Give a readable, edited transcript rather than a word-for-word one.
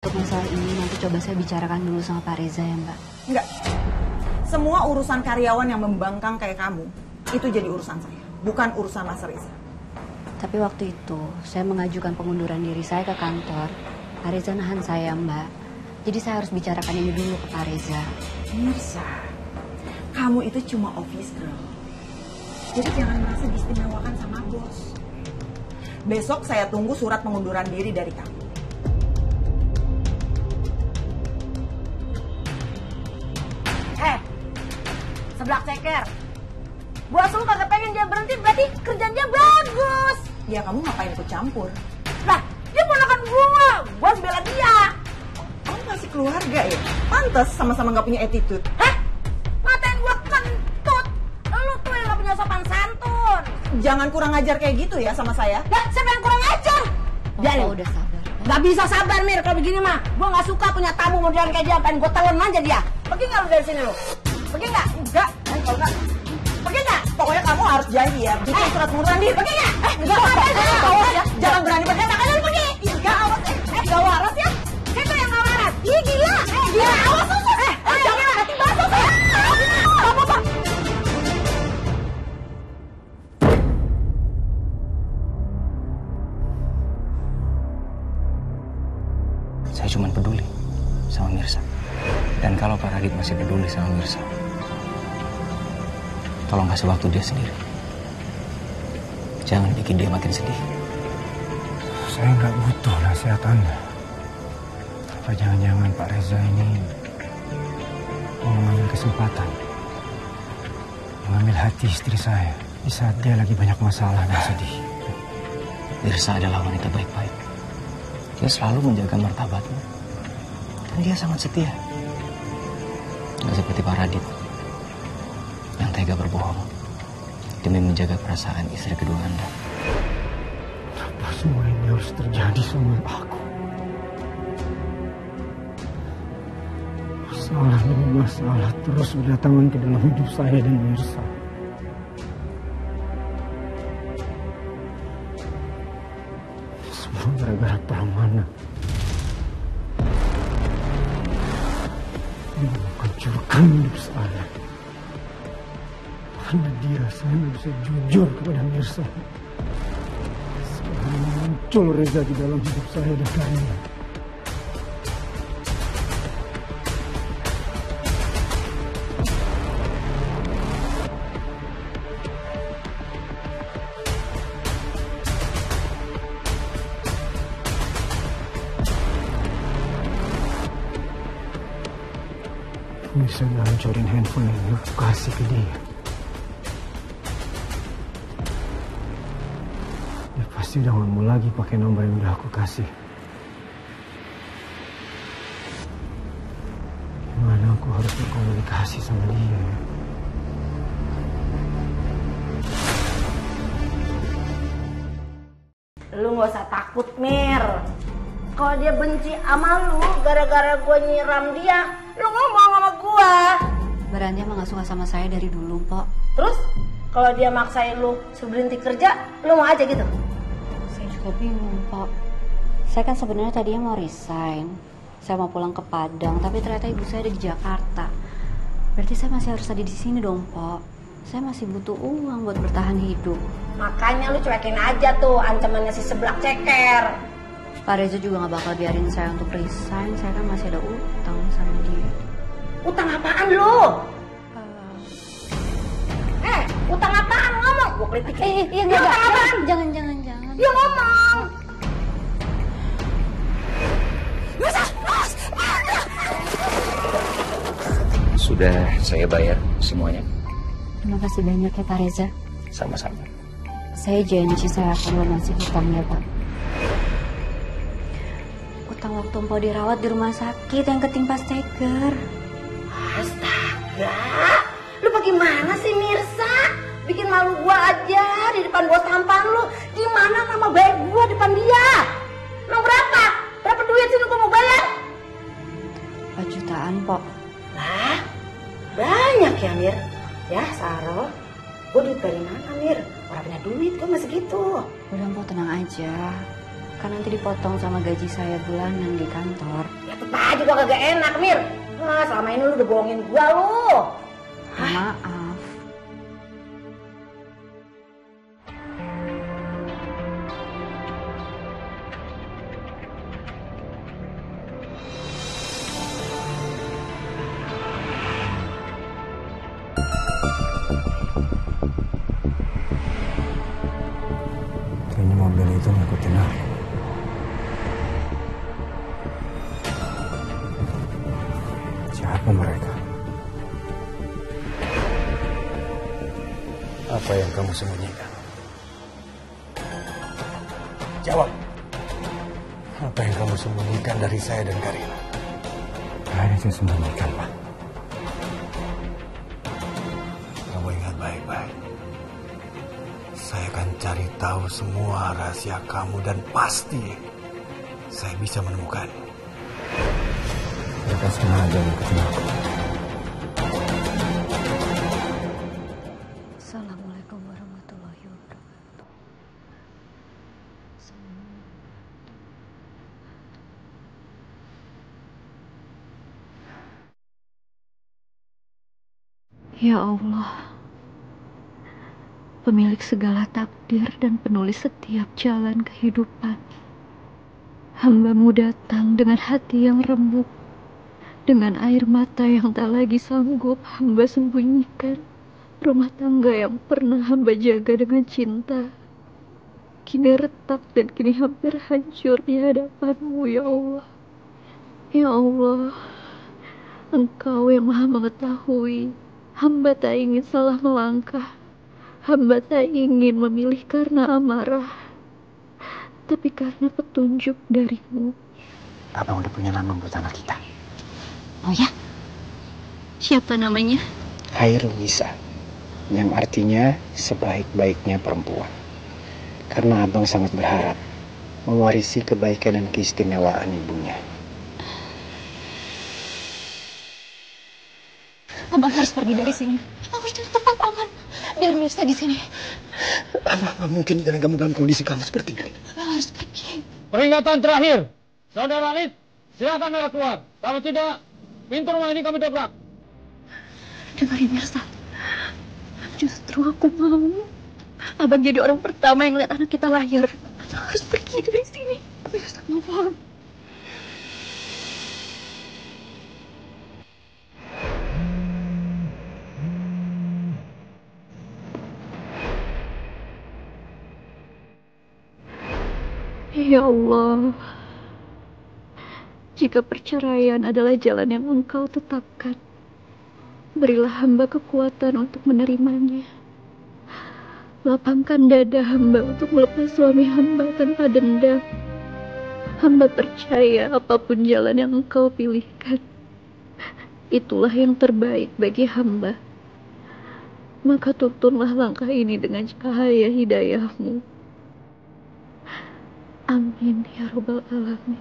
Untuk masalah ini nanti coba saya bicarakan dulu sama Pak Reza ya Mbak. Enggak. Semua urusan karyawan yang membangkang kayak kamu, itu jadi urusan saya, bukan urusan Mas Reza. Tapi waktu itu saya mengajukan pengunduran diri saya ke kantor. Pak Reza nahan saya Mbak. Jadi saya harus bicarakan ini dulu ke Pak Reza. Mirsa, kamu itu cuma office girl. Jadi jangan merasa diistimewakan sama bos. Besok saya tunggu surat pengunduran diri dari kamu. Seblak ceker. Bos lu kagak pengen dia berhenti, berarti kerjaan dia bagus. Ya kamu ngapain ikut campur? Lah, dia ponakan gua harus bela dia. Kamu masih keluarga ya? Pantes sama-sama gak punya attitude. Hah? Matain gua kentut. Lu tuh yang gak punya sopan santun. Jangan kurang ajar kayak gitu ya sama saya. Lah, siapa yang kurang ajar? Bapak udah sabar. Gak bisa sabar, Mir, kalau begini mah. Gua gak suka punya tamu modelan kayak dia, pengen gua telan aja dia. Pergi gak lu dari sini lu? Pergi gak? Enggak, kalau enggak. Pergi gak? Pokoknya kamu harus janji ya, bikin surat pengunduran diri. Pergi gak? Enggak, awas ya. Jangan berani pergi. Makanya lu pergi. Enggak, awas. Enggak waras ya. Siapa yang gak waras? Ih, gila. Gila, awas lu. Jangan hati batu. Apa-apa. Saya cuma peduli sama Mirsa. Dan kalau Pak Radit masih peduli sama Mirsa, tolong kasih waktu dia sendiri. Jangan bikin dia makin sedih. Saya nggak butuh nasihat Anda. Apa jangan-jangan Pak Reza ini mau mengambil kesempatan mengambil hati istri saya di saat dia lagi banyak masalah dan sedih. Mirsa adalah wanita baik-baik. Dia selalu menjaga martabatnya. Dan dia sangat setia. Nggak seperti Pak Radit yang tega berbohong demi menjaga perasaan istri kedua Anda. Kenapa semua ini harus terjadi sama aku? Masalah demi masalah terus berdatangan ke dalam hidup saya dan Mirsa. Semua gara-gara Pramana. Dia menghancurkan hidup saya. Karena dia saya bisa jujur kepada Mirsa. Sekarang muncul Reza di dalam hidup saya dan Karina. Bisa ngancurin handphone yang aku kasih ke dia. Dia pasti udah gak mau lagi pakai nomor yang udah aku kasih. Gimana aku harus berkomunikasi sama dia? Lu gak usah takut, Mir. Kalau dia benci sama lu gara-gara gue nyiram dia, lu ngomong sama gue. Berarti emang gak suka sama saya dari dulu, Pok. Terus kalau dia maksain lu suruh berhenti kerja, lu mau aja gitu? Saya juga bingung, Pok. Saya kan sebenarnya tadinya mau resign. Saya mau pulang ke Padang, tapi ternyata ibu saya ada di Jakarta. Berarti saya masih harus ada di sini dong, Pok. Saya masih butuh uang buat bertahan hidup. Makanya lu cuekin aja tuh ancamannya si seblak ceker. Pak Reza juga gak bakal biarin saya untuk resign. Saya kan masih ada utang sama dia. Utang apaan lu? Utang apaan? Ngomong, gua kritikin. Iya, utang apaan? Jangan. Ya ngomong. Sudah saya bayar semuanya. Terima kasih banyak ya Pak Reza. Sama-sama. Saya janji saya akan melunasi hutangnya, Pak. Utang waktu Mpok dirawat di rumah sakit yang ketimpa steker. Astaga, lu bagaimana sih Mirsa? Bikin malu gua aja di depan bos tampan lu. Gimana nama baik gua depan dia? Mau berapa? Berapa duit sih lu gua mau bayar? 4 jutaan, Pok. Lah, banyak ya Mir. Ya Saro, gua duit dari mana Mir? Orang punya duit gua masih gitu. Udah Mpok tenang aja. Kan nanti dipotong sama gaji saya bulanan di kantor. Ya tetap aja gua kagak enak, Mir. Nah, selama ini lu udah bohongin gua lu. Maaf. Kayaknya mobil itu ngikutin aku. Siapa mereka? Apa yang kamu sembunyikan? Jawab. Apa yang kamu sembunyikan dari saya dan Karina? Gak ada yang sembunyikan, Pak. Kamu ingat baik-baik. Saya akan cari tahu semua rahasia kamu dan pasti saya bisa menemukan. Mereka sengaja ngikutin aku. Assalamualaikum warahmatullahi wabarakatuh. Ya Allah, pemilik segala takdir dan penulis setiap jalan kehidupan. Hamba-Mu datang dengan hati yang remuk, dengan air mata yang tak lagi sanggup hamba sembunyikan. Rumah tangga yang pernah hamba jaga dengan cinta, kini retak dan kini hampir hancur di hadapan-Mu, ya Allah. Ya Allah, Engkau yang maha mengetahui. Hamba tak ingin salah melangkah. Hamba tak ingin memilih karena amarah, tapi karena petunjuk dari-Mu. Abang udah punya nama buat anak kita. Oh ya? Siapa namanya? Hairunisa. Yang artinya sebaik-baiknya perempuan. Karena abang sangat berharap mewarisi kebaikan dan keistimewaan ibunya. Abang harus pergi dari sini. Abang harus cepat, Paman. Biar Mirsa di sini. Abang mungkin dalam kamu dalam kondisi kamu seperti ini. Abang harus pergi. Peringatan terakhir, Saudara Alit, silakan mereka keluar. Kalau tidak, pintu rumah ini kami dobrak. Dengarin Mirsa. Justru aku mau Abang jadi orang pertama yang lihat anak kita lahir. Abang harus pergi dari sini. Mirsa, mohon. Ya Allah, jika perceraian adalah jalan yang Engkau tetapkan, berilah hamba kekuatan untuk menerimanya. Lapangkan dada hamba untuk melepas suami hamba tanpa dendam. Hamba percaya apapun jalan yang Engkau pilihkan, itulah yang terbaik bagi hamba. Maka tuntunlah langkah ini dengan cahaya hidayah-Mu. Amin ya Rabbal Alamin.